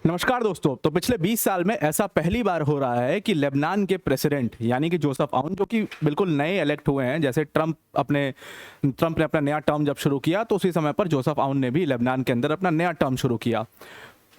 नमस्कार दोस्तों। तो पिछले 20 साल में ऐसा पहली बार हो रहा है कि लेबनान के प्रेसिडेंट यानी कि जोसेफ आउन, जो कि बिल्कुल नए इलेक्ट हुए हैं, जैसे ट्रंप ने अपना नया टर्म जब शुरू किया तो उसी समय पर जोसेफ आउन ने भी लेबनान के अंदर अपना नया टर्म शुरू किया।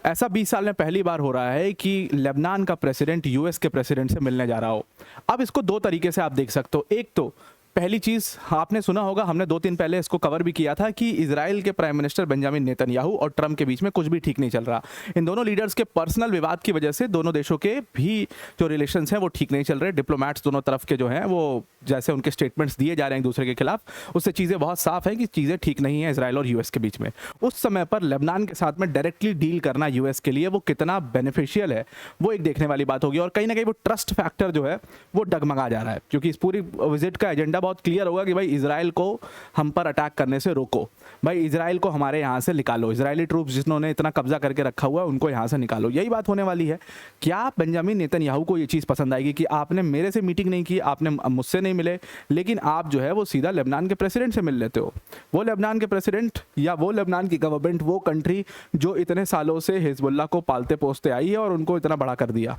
ऐसा 20 साल में पहली बार हो रहा है कि लेबनान का प्रेसिडेंट यूएस के प्रेसिडेंट से मिलने जा रहा हो। अब इसको दो तरीके से आप देख सकते हो। एक तो पहली चीज आपने सुना होगा, हमने 2 दिन पहले इसको कवर भी किया था कि इजराइल के प्राइम मिनिस्टर बेंजामिन नेतन्याहू और ट्रंप के बीच में कुछ भी ठीक नहीं चल रहा। इन दोनों लीडर्स के पर्सनल विवाद की वजह से दोनों देशों के भी जो रिलेशंस हैं वो ठीक नहीं चल रहे। डिप्लोमेट्स दोनों तरफ के जो हैं वो जैसे उनके स्टेटमेंट्स दिए जा रहे हैं एक दूसरे के खिलाफ, उससे चीज़ें बहुत साफ है कि चीज़ें ठीक नहीं है इजराइल और यूएस के बीच में। उस समय पर लेबनान के साथ में डायरेक्टली डील करना यूएस के लिए वो कितना बेनिफिशियल है वो एक देखने वाली बात होगी। और कहीं ना कहीं वो ट्रस्ट फैक्टर जो है वो डगमगा जा रहा है, क्योंकि इस पूरी विजिट का एजेंडा बहुत क्लियर होगा कि भाई इजराइल को हम पर अटैक करने से रोको, भाई इजराइल को हमारे यहाँ से निकालो, इजरायली ट्रूप्स जिन्होंने इतना कब्जा करके रखा हुआ है उनको यहाँ से निकालो। यही बात होने वाली है। क्या बेंजामिन नेतन्याहू को ये चीज़ पसंद आएगी कि आपने मेरे से मीटिंग नहीं की, आपने मुझसे नहीं मिले, लेकिन आप जो है वो सीधा लेबनान के प्रेसिडेंट से मिल लेते हो? वो लेबनान के प्रेसिडेंट या वो लेबनान की गवर्नमेंट, वो कंट्री जो इतने सालों से हिजबुल्लाह को पालते पोसते आई है और उनको इतना बड़ा कर दिया।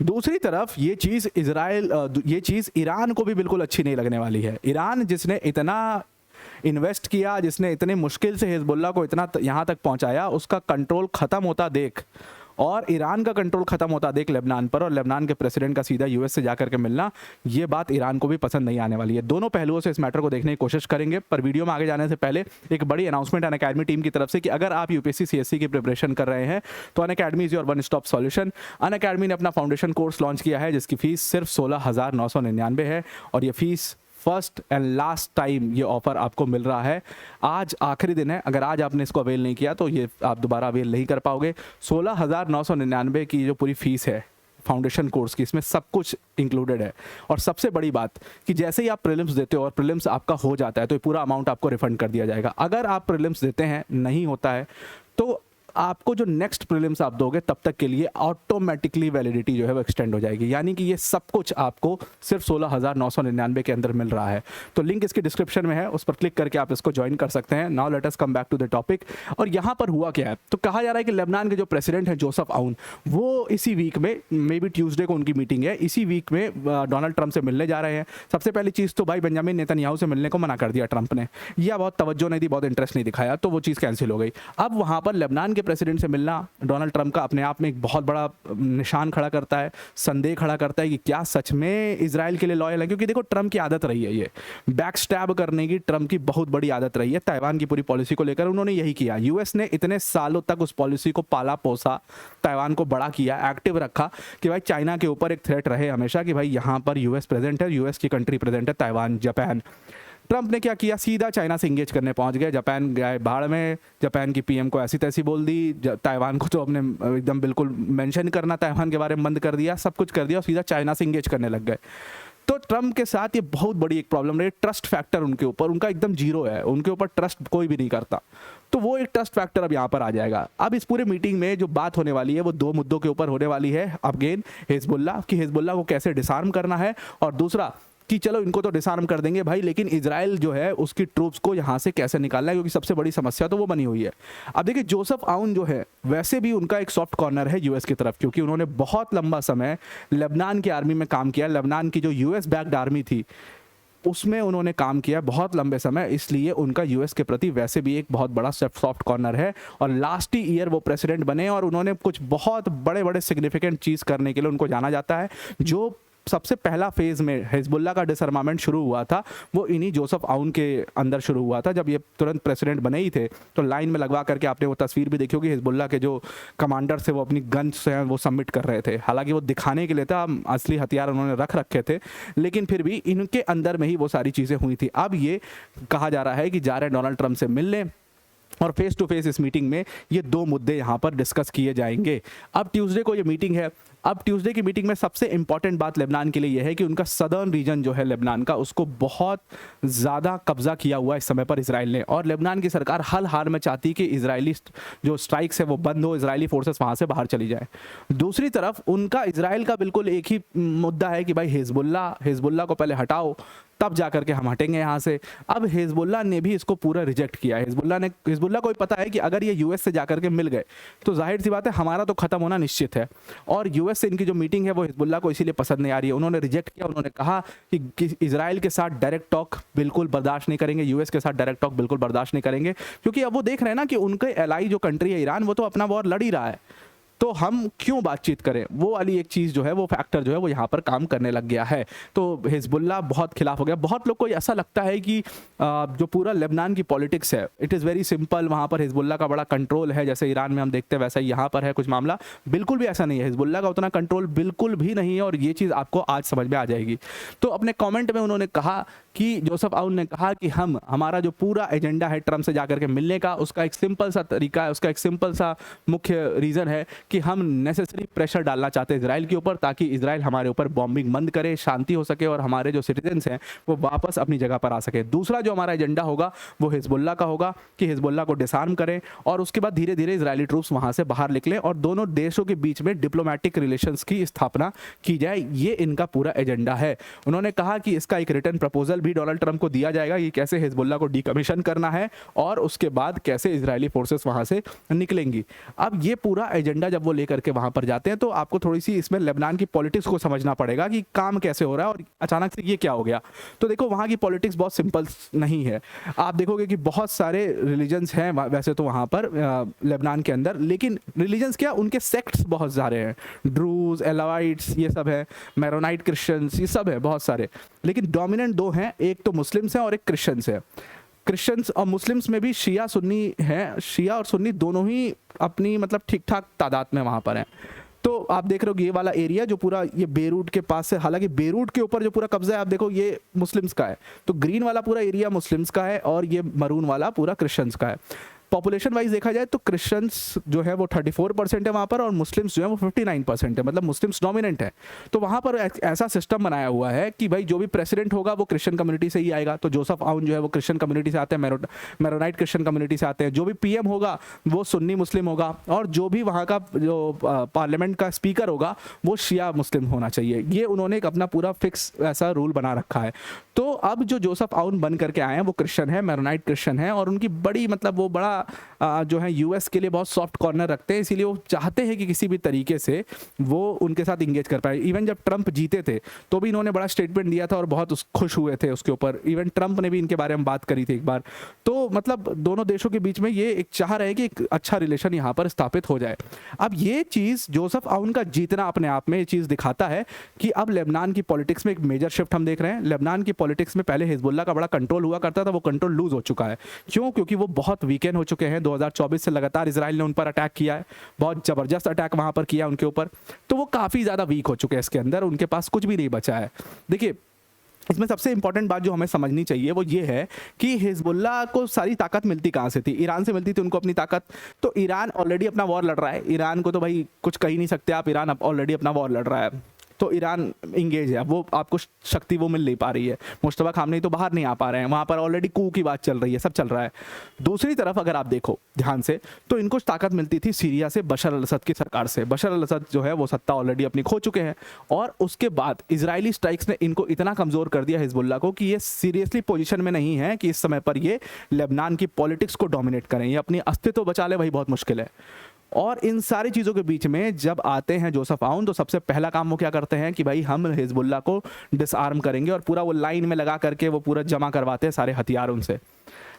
दूसरी तरफ ये चीज़ ईरान को भी बिल्कुल अच्छी नहीं लगने वाली है। ईरान जिसने इतना इन्वेस्ट किया, जिसने इतने मुश्किल से हिजबुल्लाह को इतना यहाँ तक पहुँचाया, उसका कंट्रोल ख़त्म होता देख और ईरान का कंट्रोल खत्म होता देख लेबनान पर, और लेबनान के प्रेसिडेंट का सीधा यूएस से जाकर के मिलना, ये बात ईरान को भी पसंद नहीं आने वाली है। दोनों पहलुओं से इस मैटर को देखने की कोशिश करेंगे। पर वीडियो में आगे जाने से पहले एक बड़ी अनाउंसमेंट अनअकैडमी टीम की तरफ से कि अगर आप यूपीएससी सीएससी की प्रिपरेशन कर रहे हैं तो Unacademy is your one stop solution. Unacademy ने अपना फाउंडेशन कोर्स लॉन्च किया है जिसकी फीस सिर्फ 16,999 है और ये fees first and last time ये ऑफर आपको मिल रहा है। आज आखिरी दिन है, अगर आज आपने इसको अवेल नहीं किया तो ये आप दोबारा अवेल नहीं कर पाओगे। 16,999 की जो पूरी फीस है फाउंडेशन कोर्स की, इसमें सब कुछ इंक्लूडेड है। और सबसे बड़ी बात कि जैसे ही आप प्रीलिम्स देते हो और प्रीलिम्स आपका हो जाता है तो ये पूरा अमाउंट आपको रिफंड कर दिया जाएगा। अगर आप प्रीलिम्स देते हैं नहीं होता है तो आपको जो नेक्स्ट प्रीलिम्स आप दोगे तब तक के लिए ऑटोमेटिकली वैलिडिटी जो है वो एक्सटेंड हो जाएगी। यानी कि ये सब कुछ आपको सिर्फ 16,999 के अंदर मिल रहा है। तो लिंक इसके डिस्क्रिप्शन में है, उस पर क्लिक करके आप इसको ज्वाइन कर सकते हैं। Now let us come back to the topic. और यहाँ पर हुआ क्या है, तो कहा जा रहा है कि लेबनान के जो प्रेसिडेंट हैं जोसेफ आउन, वो इसी वीक में, मे बी ट्यूसडे को उनकी मीटिंग है, इसी वीक में डोनाल्ड ट्रंप से मिलने जा रहे हैं। सबसे पहली चीज़ तो भाई बेंजामिन नेतन्याहू से मिलने को मना कर दिया ट्रंप ने, या बहुत तवज्जो नहीं दी, बहुत इंटरेस्ट नहीं दिखाया, तो वो चीज़ कैंसिल हो गई। अब वहाँ पर लेबनान के प्रेसिडेंट से मिलना डोनाल्ड ट्रंप का अपने आप में एक बहुत बड़ा निशान खड़ा करता है, संदेह खड़ा करता है कि क्या सच में इजराइल के लिए लॉयल है। क्योंकि देखो ट्रंप की आदत रही है, ये बैक स्टैब करने की ट्रंप की बहुत बड़ी आदत रही है। ताइवान की पूरी पॉलिसी को लेकर उन्होंने यही किया। यूएस ने इतने सालों तक उस पॉलिसी को पाला पोसा, ताइवान को बड़ा किया, एक्टिव रखा कि भाई चाइना के ऊपर एक थ्रेट रहे हमेशा कि भाई यहाँ पर यूएस प्रेजेंट है, यूएस की कंट्री प्रेजेंट है, ताइवान, जापान। ट्रंप ने क्या किया, सीधा चाइना से इंगेज करने पहुंच गए। जापान गए भाड़ में, जापान की पीएम को ऐसी तैसी बोल दी, ताइवान को तो अपने एकदम बिल्कुल मेंशन करना ताइवान के बारे में बंद कर दिया, सब कुछ कर दिया और सीधा चाइना से इंगेज करने लग गए। तो ट्रंप के साथ ये बहुत बड़ी एक प्रॉब्लम रही। ट्रस्ट फैक्टर उनके ऊपर, उनका एकदम जीरो है, उनके ऊपर ट्रस्ट कोई भी नहीं करता। तो वो एक ट्रस्ट फैक्टर अब यहाँ पर आ जाएगा। अब इस पूरे मीटिंग में जो बात होने वाली है वो दो मुद्दों के ऊपर होने वाली है। अगेन हिजबुल्लाह कि हिजबुल्लाह को कैसे डिसआर्म करना है, और दूसरा कि चलो इनको तो डिसआर्म कर देंगे भाई, लेकिन इजराइल जो है उसकी ट्रूप्स को यहाँ से कैसे निकालना है, क्योंकि सबसे बड़ी समस्या तो वो बनी हुई है। अब देखिए जोसेफ आउन जो है वैसे भी उनका एक सॉफ्ट कॉर्नर है यूएस की तरफ, क्योंकि उन्होंने बहुत लंबा समय लेबनान की आर्मी में काम किया। लेबनान की जो यूएस बैक्ड आर्मी थी उसमें उन्होंने काम किया बहुत लंबे समय, इसलिए उनका यूएस के प्रति वैसे भी एक बहुत बड़ा सॉफ्ट कॉर्नर है। और लास्ट ही ईयर वो प्रेसिडेंट बने और उन्होंने कुछ बहुत बड़े बड़े सिग्निफिकेंट चीज़ करने के लिए उनको जाना जाता है। जो सबसे पहला फेज में हिजबुल्लाह का डिसआर्मामेंट शुरू हुआ था वो इन्हीं जोसेफ आउन के अंदर शुरू हुआ था। जब ये तुरंत प्रेसिडेंट बने ही थे तो लाइन में लगवा करके आपने वो तस्वीर भी देखी होगी, हिजबुल्लाह के जो कमांडर थे वो अपनी गन से वो सबमिट कर रहे थे। हालांकि वो दिखाने के लिए था, असली हथियार उन्होंने रख रखे थे, लेकिन फिर भी इनके अंदर में ही वो सारी चीज़ें हुई थी। अब ये कहा जा रहा है कि जा रहे डोनाल्ड ट्रंप से मिलने और फेस टू फेस इस मीटिंग में ये दो मुद्दे यहाँ पर डिस्कस किए जाएंगे। अब ट्यूसडे को ये मीटिंग है। अब ट्यूसडे की मीटिंग में सबसे इंपॉर्टेंट बात लेबनान के लिए यह है कि उनका सदर्न रीजन जो है लेबनान का, उसको बहुत ज़्यादा कब्जा किया हुआ है इस समय पर इसराइल ने, और लेबनान की सरकार हर हाल में चाहती कि इजरायली जो स्ट्राइक्स है वो बंद हो, इजरायली फोर्सेस वहाँ से बाहर चली जाए। दूसरी तरफ उनका इजराइल का बिल्कुल एक ही मुद्दा है कि भाई हिजबुल्लाह को पहले हटाओ, तब जा करके हम हटेंगे यहाँ से। अब हिजबुल्लाह ने भी इसको पूरा रिजेक्ट किया है। हिजबुल्लाह को भी पता है कि अगर ये यूएस से जा करके मिल गए तो जाहिर सी बात है हमारा तो खत्म होना निश्चित है, और यूएस से इनकी जो मीटिंग है वो हिजबुल्लाह को इसीलिए पसंद नहीं आ रही है। उन्होंने रिजेक्ट किया, उन्होंने कहा कि इजराइल के साथ डायरेक्ट टॉक बिल्कुल बर्दाश्त नहीं करेंगे, यूएस के साथ डायरेक्ट टॉक बिल्कुल बर्दाश्त नहीं करेंगे, क्योंकि अब वो देख रहे हैं ना कि उनके एलाई जो कंट्री है ईरान, वो तो अपना वॉर लड़ ही रहा है, तो हम क्यों बातचीत करें। वो वाली एक चीज़ जो है, वो फैक्टर जो है वो यहाँ पर काम करने लग गया है। तो हिजबुल्लाह बहुत खिलाफ हो गया। बहुत लोग को ऐसा लगता है कि जो पूरा लेबनान की पॉलिटिक्स है इट इज़ वेरी सिंपल, वहाँ पर हिजबुल्लाह का बड़ा कंट्रोल है, जैसे ईरान में हम देखते हैं वैसा ही यहाँ पर है कुछ मामला। बिल्कुल भी ऐसा नहीं है, हिजबुल्लाह का उतना कंट्रोल बिल्कुल भी नहीं है, और ये चीज़ आपको आज समझ में आ जाएगी। तो अपने कॉमेंट में उन्होंने कहा कि जोसेफ आउन ने कहा कि हमारा जो पूरा एजेंडा है ट्रंप से जाकर के मिलने का, उसका एक सिंपल सा तरीका है, उसका एक सिंपल सा मुख्य रीज़न है कि हम नेसेसरी प्रेशर डालना चाहते हैं इजराइल के ऊपर, ताकि इजराइल हमारे ऊपर बॉम्बिंग बंद करे, शांति हो सके और हमारे जो सिटीजन्स हैं वो वापस अपनी जगह पर आ सके। दूसरा जो हमारा एजेंडा होगा वो हिजबुल्लाह का होगा कि हिजबुल्लाह को डिसआर्म करें, और उसके बाद धीरे धीरे इजरायली ट्रूप्स वहाँ से बाहर निकलें और दोनों देशों के बीच में डिप्लोमेटिक रिलेशंस की स्थापना की जाए। ये इनका पूरा एजेंडा है। उन्होंने कहा कि इसका एक रिटर्न प्रपोजल भी डोनाल्ड ट्रंप को दिया जाएगा कि कैसे हिजबुल्लाह को डीकमीशन करना है और उसके बाद कैसे इजरायली फोर्सेस वहाँ से निकलेंगी। अब ये पूरा एजेंडा जब वो लेकर के वहां पर जाते हैं तो आपको थोड़ी सी इसमें लेबनान की पॉलिटिक्स को समझना पड़ेगा कि काम कैसे हो रहा है और अचानक से ये क्या हो गया। तो देखो वहां की पॉलिटिक्स बहुत सिंपल नहीं है। आप देखोगे कि बहुत सारे रिलीजन्स हैं वैसे तो वहां पर लेबनान के अंदर, लेकिन रिलीजन्स क्या, उनके सेक्ट्स बहुत सारे हैं, ड्रूज, एलावाइट्स, ये सब है, मैरोनाइट क्रिश्चियंस, ये सब है बहुत सारे, लेकिन डोमिनेंट दो हैं, एक तो मुस्लिम्स हैं और एक क्रिश्चियंस है। क्रिश्चियंस और मुस्लिम्स में भी शिया सुन्नी हैं, शिया और सुन्नी दोनों ही अपनी मतलब ठीक ठाक तादाद में वहाँ पर हैं। तो आप देख रहे हो ये वाला एरिया जो पूरा ये बेरूट के पास से, हालांकि बेरूट के ऊपर जो पूरा कब्जा है आप देखो ये मुस्लिम्स का है, तो ग्रीन वाला पूरा एरिया मुस्लिम्स का है और ये मरून वाला पूरा क्रिश्चियंस का है। पॉपुलेशन वाइज देखा जाए तो क्रिश्चियंस जो है वो 34% है वहाँ पर, और मुस्लिम्स जो है वो 59% है, मतलब मुस्लिम्स डोमिनेंट है। तो वहाँ पर ऐसा सिस्टम बनाया हुआ है कि भाई जो भी प्रेसिडेंट होगा वो क्रिश्चियन कम्युनिटी से ही आएगा। तो जोसेफ आउन जो है वो क्रिश्चियन कम्युनिटी से आते हैं, मैरोनाइट क्रिश्चियन कम्युनिटी से आते हैं। जो भी पीएम होगा वो सुन्नी मुस्लिम होगा, और जो भी वहाँ का जो पार्लियामेंट का स्पीकर होगा वो शिया मुस्लिम होना चाहिए। ये उन्होंने एक अपना पूरा फिक्स ऐसा रूल बना रखा है। तो अब जो जोसेफ आउन बन करके आए हैं वो क्रिश्चियन है, मैरोनाइट क्रिश्चियन है, और उनकी बड़ी मतलब वो बड़ा जो है यूएस के लिए बहुत सॉफ्ट कॉर्नर रखते हैं, इसीलिए वो चाहते हैं कि किसी भी तरीके से वो उनके साथ इंगेज कर पाए। इवन जब ट्रंप जीते थे तो भी इन्होंने बड़ा स्टेटमेंट दिया था और बहुत खुश हुए थे उसके ऊपर। इवन ट्रंप ने भी इनके बारे में बात करी थी एक बार। तो मतलब दोनों देशों के बीच में ये एक चाह रहे हैं कि एक अच्छा रिलेशन यहाँ पर स्थापित हो जाए। अब ये चीज़ जोसेफ आउन का जीतना अपने आप में ये चीज़ दिखाता है कि अब लेबनान की पॉलिटिक्स में एक मेजर शिफ्ट हम देख रहे हैं। लेबनान की पॉलिटिक्स में पहले हिजबुल्लाह का बड़ा कंट्रोल हुआ करता था, वो कंट्रोल लूज हो चुका है। क्यों? क्योंकि वो बहुत वीकेंड हो चुके हैं। 2024 से लगातार इजराइल ने उन पर अटैक किया है, बहुत ज़बरदस्त अटैक वहाँ पर किया उनके ऊपर, तो वो काफ़ी ज़्यादा वीक हो चुके हैं। इसके अंदर उनके पास कुछ भी नहीं बचा है। देखिए इसमें सबसे इंपॉर्टेंट बात जो हमें समझनी चाहिए वो ये है कि हिजबुल्लाह को सारी ताकत मिलती कहाँ से थी? ईरान से मिलती थी उनको अपनी ताकत। तो ईरान ऑलरेडी अपना वॉर लड़ रहा है, ईरान को तो भाई कुछ कह ही नहीं सकते आप, ईरान ऑलरेडी अपना वॉर लड़ रहा है, तो ईरान इंगेज है। वो आपको शक्ति वो मिल नहीं पा रही है, मुश्तबा खामनेई तो बाहर नहीं आ पा रहे हैं, वहाँ पर ऑलरेडी कू की बात चल रही है, सब चल रहा है। दूसरी तरफ अगर आप देखो ध्यान से तो इनको ताकत मिलती थी सीरिया से, बशर अल असद की सरकार से। बशर अल असद जो है वो सत्ता ऑलरेडी अपनी खो चुके हैं, और उसके बाद इजरायली स्ट्राइक्स ने इनको इतना कमज़ोर कर दिया हिजबुल्लाह को कि ये सीरियसली पोजीशन में नहीं है कि इस समय पर ये लेबनान की पॉलिटिक्स को डोमिनेट करें, ये अपनी अस्तित्व बचा ले, वही बहुत मुश्किल है। और इन सारी चीज़ों के बीच में जब आते हैं जोसेफ आउन तो सबसे पहला काम वो क्या करते हैं कि भाई हम हिजबुल्लाह को डिसआर्म करेंगे, और पूरा वो लाइन में लगा करके वो पूरा जमा करवाते हैं सारे हथियार उनसे।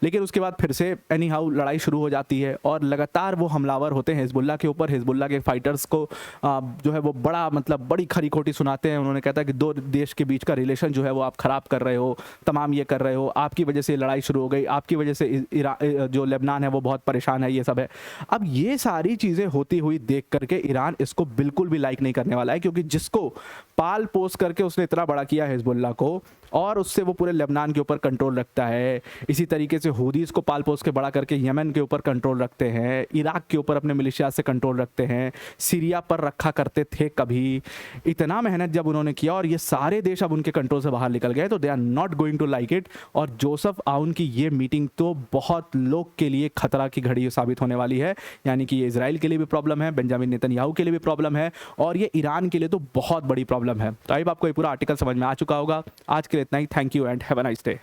लेकिन उसके बाद फिर से एनी हाउ लड़ाई शुरू हो जाती है और लगातार वो हमलावर होते हैं हिजबुल्लाह के ऊपर। हिजबुल्लाह के फाइटर्स को जो है वो बड़ा मतलब बड़ी खरी खोटी सुनाते हैं। उन्होंने कहता है कि दो देश के बीच का रिलेशन जो है वो आप ख़राब कर रहे हो, तमाम ये कर रहे हो, आपकी वजह से लड़ाई शुरू हो गई, आपकी वजह से जो लेबनान है वो बहुत परेशान है, ये सब है। अब ये सारी चीज़ें होती हुई देख करके ईरान इसको बिल्कुल भी लाइक नहीं करने वाला है, क्योंकि जिसको पाल पोस करके उसने इतना बड़ा किया हिजबुल्लाह को, और उससे वो पूरे लेबनान के ऊपर कंट्रोल रखता है। इसी तरीके से हूदीज़ को पाल पोस के बड़ा करके यमन के ऊपर कंट्रोल रखते हैं, इराक के ऊपर अपने मिलिशिया से कंट्रोल रखते हैं, सीरिया पर रखा करते थे कभी। इतना मेहनत जब उन्होंने किया और ये सारे देश अब उनके कंट्रोल से बाहर निकल गए, तो they are not going to like it. और जोसेफ आउन की ये मीटिंग तो बहुत लोग के लिए खतरा की घड़ी साबित होने वाली है। यानी कि ये इजराइल के लिए भी प्रॉब्लम है, बेंजामिन नेतन्याहू के लिए भी प्रॉब्लम है, और ये ईरान के लिए तो बहुत बड़ी प्रॉब्लम है। तो आई आपको ये पूरा आर्टिकल समझ में आ चुका होगा। आज के इतना ही। Thank you and have a nice day.